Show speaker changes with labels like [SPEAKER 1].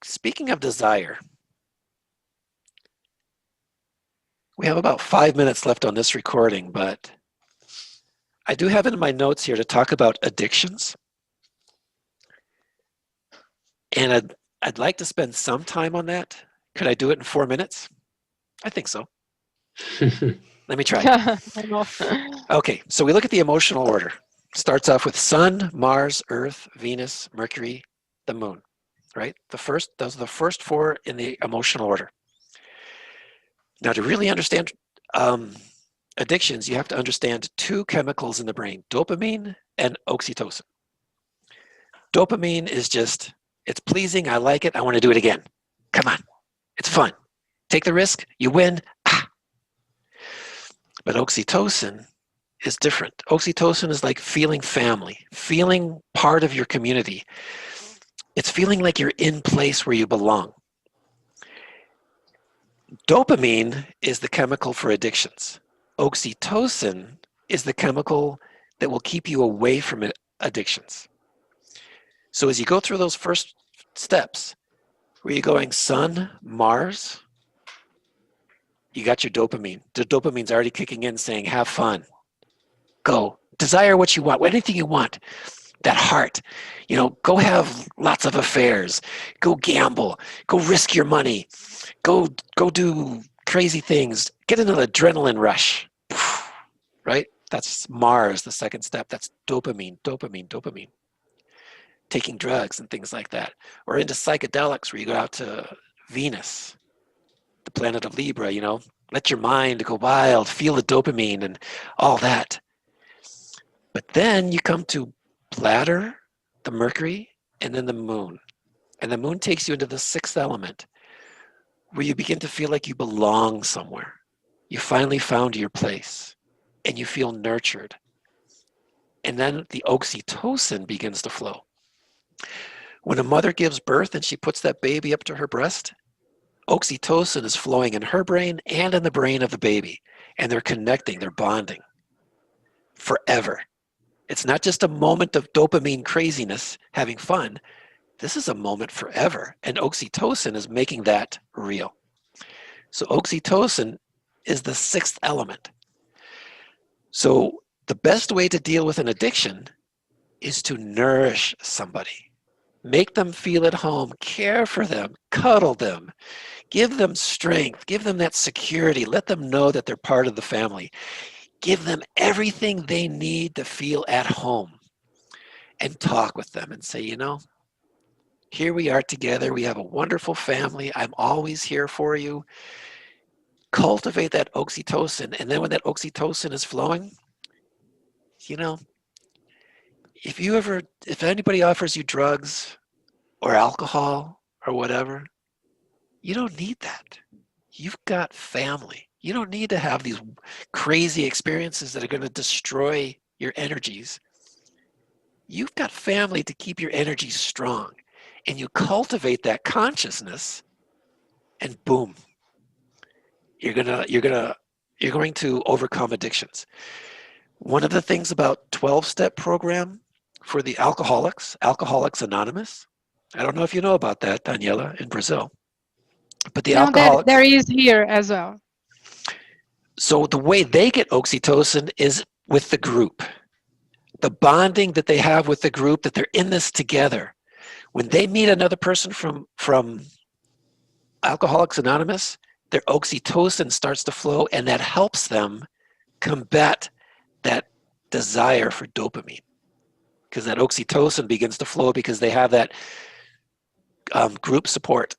[SPEAKER 1] Speaking of desire, we have about 5 minutes left on this recording, but I do have it in my notes here to talk about addictions. And I'd like to spend some time on that. Could I do it in 4 minutes? I think so. Let me try.
[SPEAKER 2] Yeah, I know.
[SPEAKER 1] Okay, so we look at the emotional order. Starts off with Sun, Mars, Earth, Venus, Mercury, the Moon, right? Those are the first four in the emotional order. Now, to really understand um, addictions, you have to understand two chemicals in the brain, dopamine and oxytocin. Dopamine is just, it's pleasing, I like it, I want to do it again. Come on, it's fun. Take the risk, you win. Ah. But oxytocin is different. Oxytocin is like feeling family, feeling part of your community. It's feeling like you're in place where you belong. Dopamine is the chemical for addictions. Oxytocin is the chemical that will keep you away from addictions. So as you go through those first steps, where you're going Sun, Mars, you got your dopamine. The dopamine's already kicking in saying, have fun, go, desire what you want, anything you want. That heart, go have lots of affairs, go gamble, go risk your money, go do crazy things, get an adrenaline rush, right? That's Mars, the second step. That's dopamine, dopamine, dopamine. Taking drugs and things like that. Or into psychedelics where you go out to Venus, the planet of Libra, let your mind go wild, feel the dopamine and all that. But then you come to bladder, the Mercury, and then the moon. And the moon takes you into the sixth element, where you begin to feel like you belong somewhere. You finally found your place, and you feel nurtured. And then the oxytocin begins to flow. When a mother gives birth and she puts that baby up to her breast, oxytocin is flowing in her brain and in the brain of the baby. And they're connecting, they're bonding forever. It's not just a moment of dopamine craziness, having fun. This is a moment forever. And oxytocin is making that real. So oxytocin is the sixth element. So the best way to deal with an addiction is to nourish somebody. Make them feel at home, care for them, cuddle them, give them strength, give them that security, let them know that they're part of the family. Give them everything they need to feel at home and talk with them and say, here we are together. We have a wonderful family. I'm always here for you. Cultivate that oxytocin. And then when that oxytocin is flowing, you know, if anybody offers you drugs or alcohol or whatever, you don't need that. You've got family. You don't need to have these crazy experiences that are going to destroy your energies. You've got family to keep your energy strong. And you cultivate that consciousness, and boom, you're going to overcome addictions. One of the things about 12-step program for the Alcoholics Anonymous, I don't know if you know about that, Daniela, in Brazil, but the
[SPEAKER 2] No, there
[SPEAKER 1] alcoholics,
[SPEAKER 2] is here as well.
[SPEAKER 1] so the way they get oxytocin is with the group. The bonding that they have with the group, that they're in this together. When they meet another person from Alcoholics Anonymous, their oxytocin starts to flow, and that helps them combat that desire for dopamine, because that oxytocin begins to flow because they have that group support.